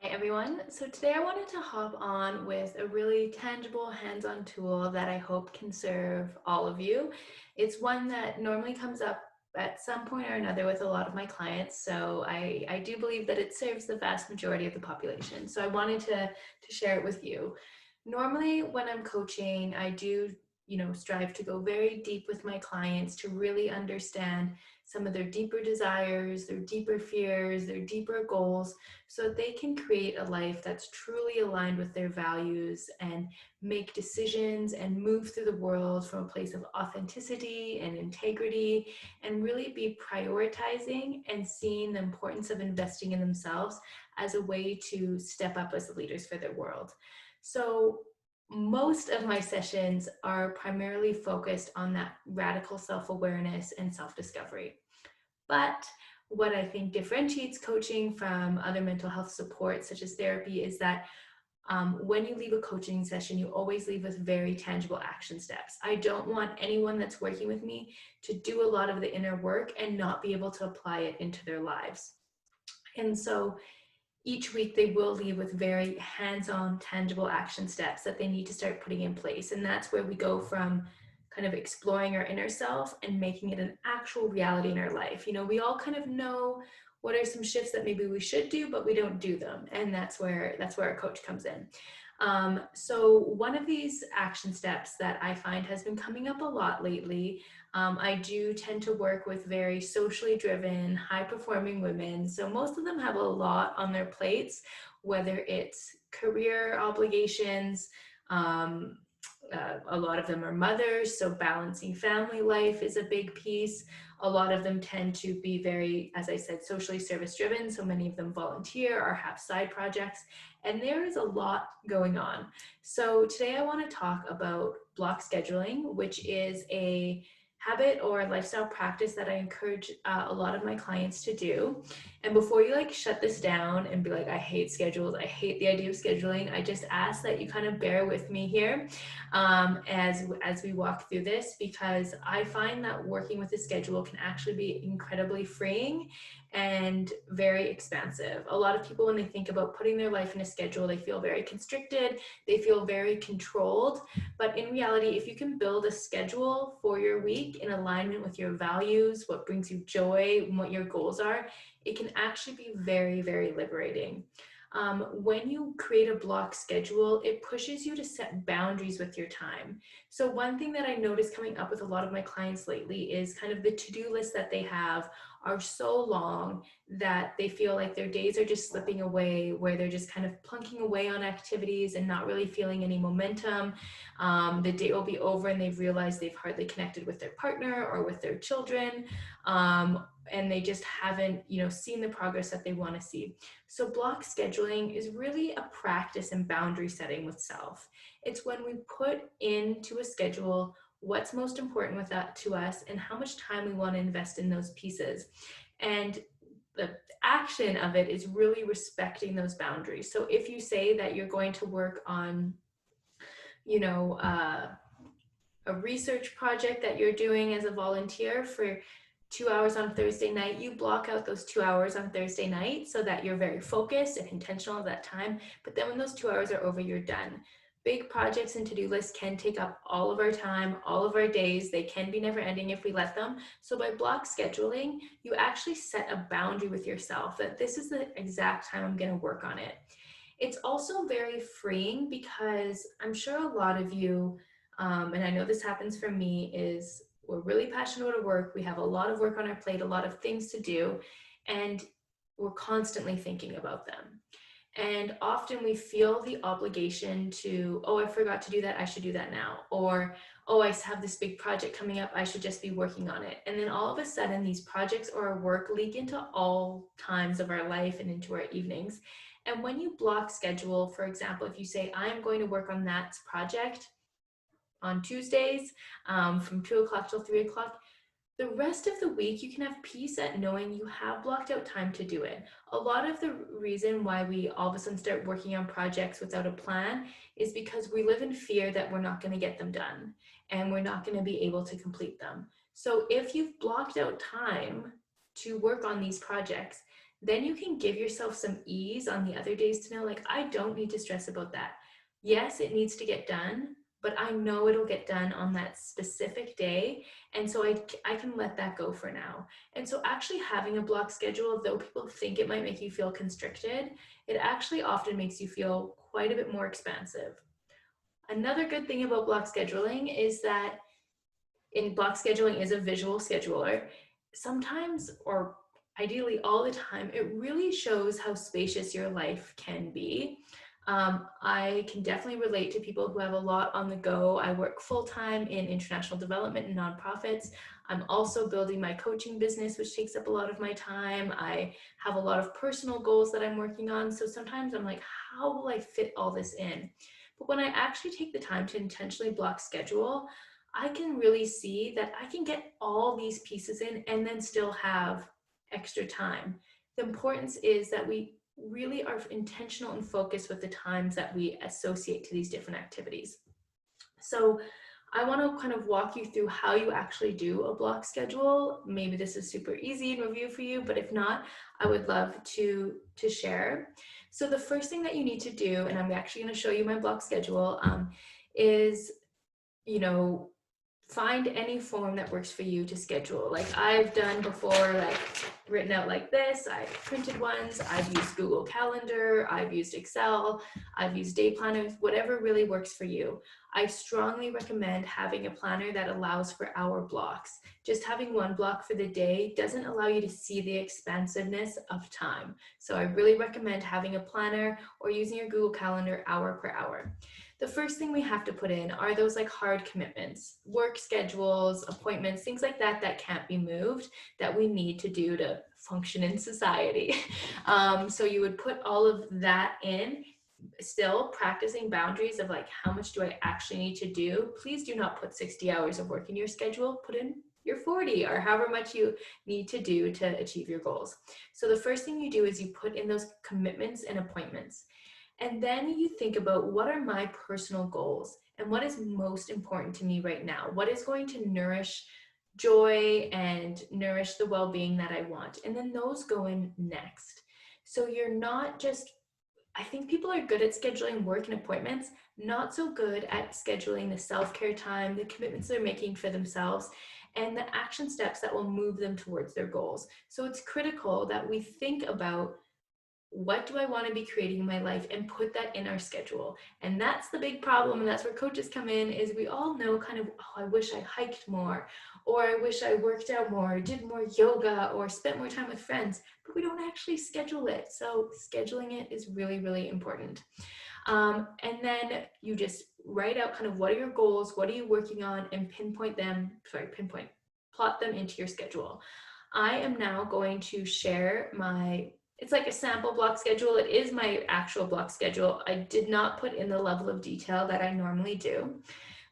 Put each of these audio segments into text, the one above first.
Hi everyone. So today I wanted to hop on with a really tangible hands-on tool that I hope can serve all of you. It's one that normally comes up at some point or another with a lot of my clients. So I do believe that it serves the vast majority of the population. So I wanted to share it with you. Normally when I'm coaching, I do, strive to go very deep with my clients to really understand some of their deeper desires, their deeper fears, their deeper goals so that they can create a life that's truly aligned with their values and make decisions and move through the world from a place of authenticity and integrity and really be prioritizing and seeing the importance of investing in themselves as a way to step up as leaders for their world. So most of my sessions are primarily focused on that radical self-awareness and self-discovery. But what I think differentiates coaching from other mental health supports, such as therapy, is that when you leave a coaching session, you always leave with very tangible action steps. I don't want anyone that's working with me to do a lot of the inner work and not be able to apply it into their lives. And so each week they will leave with very hands-on, tangible action steps that they need to start putting in place. And that's where we go from kind of exploring our inner self and making it an actual reality in our life. We all kind of know what are some shifts that maybe we should do, but we don't do them. And that's where our coach comes in. So one of these action steps that I find has been coming up a lot lately. I do tend to work with very socially driven, high performing women. So most of them have a lot on their plates, whether it's career obligations, um, a lot of them are mothers, so balancing family life is a big piece. A lot of them tend to be very, as I said, socially service driven. So many of them volunteer or have side projects, and there is a lot going on. So today I want to talk about block scheduling, which is a habit or lifestyle practice that I encourage a lot of my clients to do. And before you shut this down and be like, I hate schedules, I hate the idea of scheduling, I just ask that you kind of bear with me here as we walk through this, because I find that working with a schedule can actually be incredibly freeing and very expansive. A lot of people, when they think about putting their life in a schedule, they feel very constricted, they feel very controlled. But in reality, if you can build a schedule for your week in alignment with your values, what brings you joy, and what your goals are, it can actually be very, very liberating. When you create a block schedule, it pushes you to set boundaries with your time. So one thing that I noticed coming up with a lot of my clients lately is kind of the to-do list that they have are so long that they feel like their days are just slipping away, where they're just kind of plunking away on activities and not really feeling any momentum. The day will be over and they've realized they've hardly connected with their partner or with their children. And they just haven't, seen the progress that they want to see. So block scheduling is really a practice in boundary setting with self. It's when we put into a schedule what's most important with that to us and how much time we want to invest in those pieces. And the action of it is really respecting those boundaries. So if you say that you're going to work on, you know, uh, a research project that you're doing as a volunteer for 2 hours on Thursday night, you block out those 2 hours on Thursday night so that you're very focused and intentional at that time. But then when those 2 hours are over, you're done. Big projects and to-do lists can take up all of our time, all of our days. They can be never ending if we let them. So by block scheduling, you actually set a boundary with yourself that this is the exact time I'm going to work on it. It's also very freeing because I'm sure a lot of you, and I know this happens for me, is we're really passionate about our work. We have a lot of work on our plate, a lot of things to do, and we're constantly thinking about them. And often we feel the obligation to, oh, I forgot to do that, I should do that now. Or, oh, I have this big project coming up, I should just be working on it. And then all of a sudden, these projects or our work leak into all times of our life and into our evenings. And when you block schedule, for example, if you say, I'm going to work on that project on Tuesdays from 2 o'clock till 3 o'clock, the rest of the week you can have peace at knowing you have blocked out time to do it. A lot of the reason why we all of a sudden start working on projects without a plan is because we live in fear that we're not going to get them done and we're not going to be able to complete them. So if you've blocked out time to work on these projects, then you can give yourself some ease on the other days to know, like, I don't need to stress about that. Yes, it needs to get done, but I know it'll get done on that specific day. And so I can let that go for now. And so actually having a block schedule, though people think it might make you feel constricted, it actually often makes you feel quite a bit more expansive. Another good thing about block scheduling is that in block scheduling is a visual scheduler. Sometimes, or ideally all the time, it really shows how spacious your life can be. I can definitely relate to people who have a lot on the go. I work full-time in international development and nonprofits. I'm also building my coaching business, which takes up a lot of my time. I have a lot of personal goals that I'm working on. So sometimes I'm like, how will I fit all this in? But when I actually take the time to intentionally block schedule, I can really see that I can get all these pieces in and then still have extra time. The importance is that we really are intentional and focused with the times that we associate to these different activities. So I want to kind of walk you through how you actually do a block schedule. Maybe this is super easy in review for you, but if not, I would love to share. So the first thing that you need to do, and I'm actually going to show you my block schedule, is, you know, find any form that works for you to schedule. Like I've done before, like written out like this, I've printed ones, I've used Google Calendar, I've used Excel, I've used day planners, whatever really works for you. I strongly recommend having a planner that allows for hour blocks. Just having one block for the day doesn't allow you to see the expansiveness of time. So I really recommend having a planner or using your Google Calendar hour per hour. The first thing we have to put in are those like hard commitments, work schedules, appointments, things like that that can't be moved, that we need to do to function in society. So you would put all of that in, still practicing boundaries of like, how much do I actually need to do? Please do not put 60 hours of work in your schedule. Put in your 40 or however much you need to do to achieve your goals. So the first thing you do is you put in those commitments and appointments. And then you think about, what are my personal goals and what is most important to me right now? What is going to nourish joy and nourish the well-being that I want? And then those go in next. So you're not just, I think people are good at scheduling work and appointments, not so good at scheduling the self-care time, the commitments they're making for themselves, and the action steps that will move them towards their goals. So it's critical that we think about, what do I want to be creating in my life, and put that in our schedule. And that's the big problem, and that's where coaches come in, is we all know kind of, oh, I wish I hiked more, or I wish I worked out more, did more yoga, or spent more time with friends, but we don't actually schedule it. So scheduling it is really, really important. And then you just write out kind of, what are your goals, what are you working on, and plot them into your schedule. I am now going to share it's like a sample block schedule. It is my actual block schedule. I did not put in the level of detail that I normally do,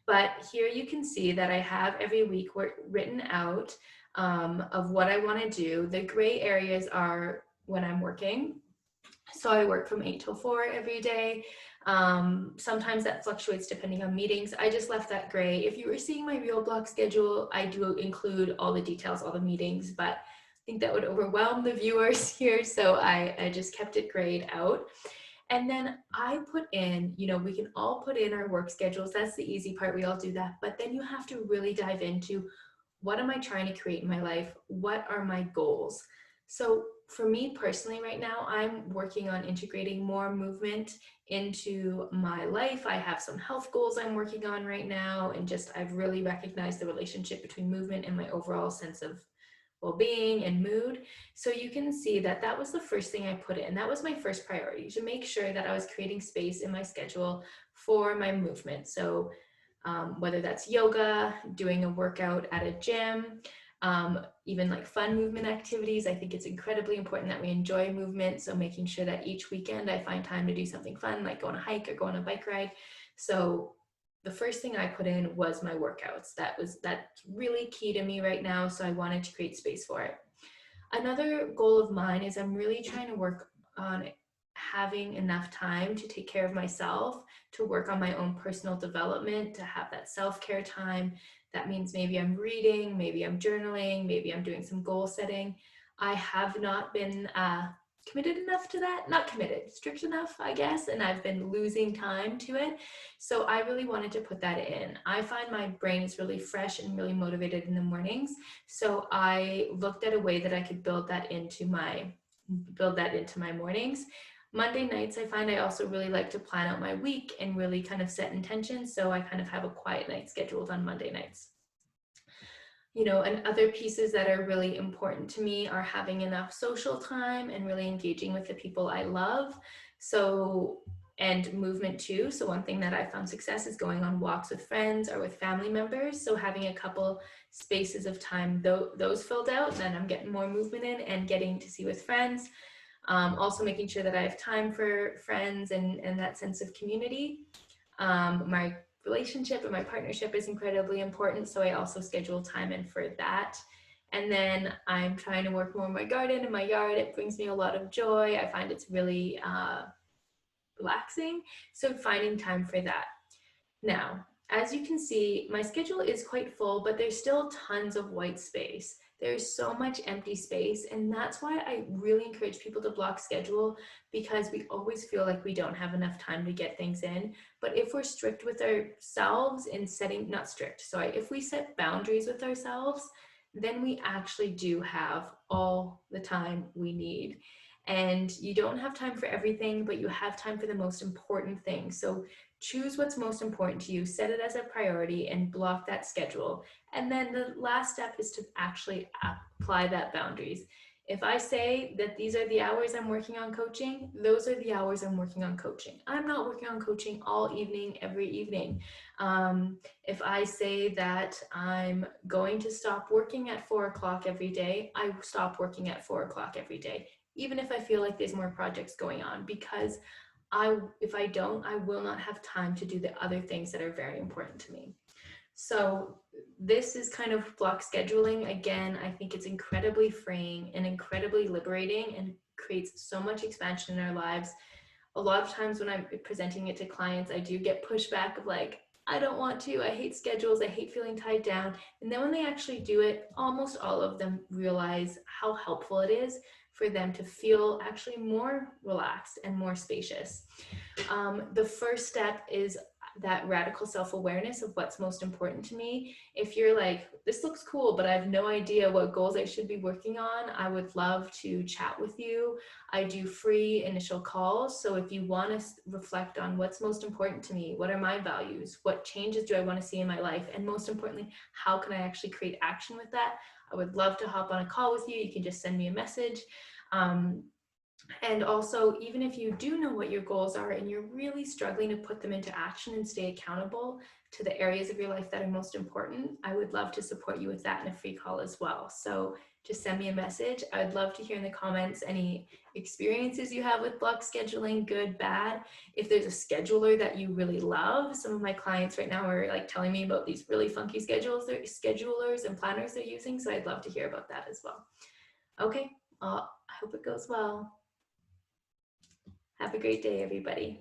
but here you can see that I have every week written out of what I want to do. The gray areas are when I'm working. So I work from 8 till 4 every day. Sometimes that fluctuates depending on meetings. I just left that gray. If you were seeing my real block schedule, I do include all the details, all the meetings, but I think that would overwhelm the viewers here. So I just kept it grayed out. And then I put in, we can all put in our work schedules. That's the easy part. We all do that. But then you have to really dive into, what am I trying to create in my life? What are my goals? So for me personally right now, I'm working on integrating more movement into my life. I have some health goals I'm working on right now, and I've really recognized the relationship between movement and my overall sense of well-being and mood. So you can see that that was the first thing I put in. That was my first priority, to make sure that I was creating space in my schedule for my movement. So whether that's yoga, doing a workout at a gym, even like fun movement activities. I think it's incredibly important that we enjoy movement. So making sure that each weekend I find time to do something fun, like go on a hike or go on a bike ride. So the first thing I put in was my workouts. That's really key to me right now. So I wanted to create space for it. Another goal of mine is I'm really trying to work on having enough time to take care of myself, to work on my own personal development, to have that self-care time. That means maybe I'm reading, maybe I'm journaling, maybe I'm doing some goal setting. I have not been committed enough to that, not committed, strict enough, I guess, and I've been losing time to it. So I really wanted to put that in. I find my brain is really fresh and really motivated in the mornings. So I looked at a way that I could build that into my mornings. Monday nights, I find I also really like to plan out my week and really kind of set intentions. So I kind of have a quiet night scheduled on Monday nights. You know, and other pieces that are really important to me are having enough social time and really engaging with the people I love. So, and movement too. So one thing that I found success is going on walks with friends or with family members. So having a couple spaces of time, those filled out, then I'm getting more movement in and getting to see with friends. Also making sure that I have time for friends and that sense of community. My relationship and my partnership is incredibly important, so I also schedule time in for that. And then I'm trying to work more in my garden and my yard. It brings me a lot of joy. I find it's really relaxing, so finding time for that. Now, as you can see, my schedule is quite full, but there's still tons of white space. There's so much empty space, and that's why I really encourage people to block schedule, because we always feel like we don't have enough time to get things in. But if we're strict with ourselves in setting, not strict, sorry, if we set boundaries with ourselves, then we actually do have all the time we need. And you don't have time for everything, but you have time for the most important things. So choose what's most important to you, set it as a priority, and block that schedule. And then the last step is to actually apply that boundaries. If I say that these are the hours I'm working on coaching, those are the hours I'm working on coaching. I'm not working on coaching all evening, every evening. If I say that I'm going to stop working at 4 o'clock every day, I stop working at 4 o'clock every day, even if I feel like there's more projects going on, because if I don't, I will not have time to do the other things that are very important to me. So this is kind of block scheduling. Again, I think it's incredibly freeing and incredibly liberating and creates so much expansion in our lives. A lot of times when I'm presenting it to clients, I do get pushback of like, I don't want to, I hate schedules, I hate feeling tied down. And then when they actually do it, almost all of them realize how helpful it is for them to feel actually more relaxed and more spacious. The first step is that radical self-awareness of what's most important to me. If you're like, this looks cool, but I have no idea what goals I should be working on, I would love to chat with you. I do free initial calls. So if you want to reflect on what's most important to me, what are my values, what changes do I want to see in my life, and most importantly, how can I actually create action with that, I would love to hop on a call with you. You can just send me a message. And also, even if you do know what your goals are and you're really struggling to put them into action and stay accountable to the areas of your life that are most important, I would love to support you with that in a free call as well. So just send me a message. I'd love to hear in the comments any experiences you have with block scheduling, good, bad. If there's a scheduler that you really love, some of my clients right now are like telling me about these really funky schedulers and planners they're using. So I'd love to hear about that as well. Okay, I hope it goes well. Have a great day, everybody.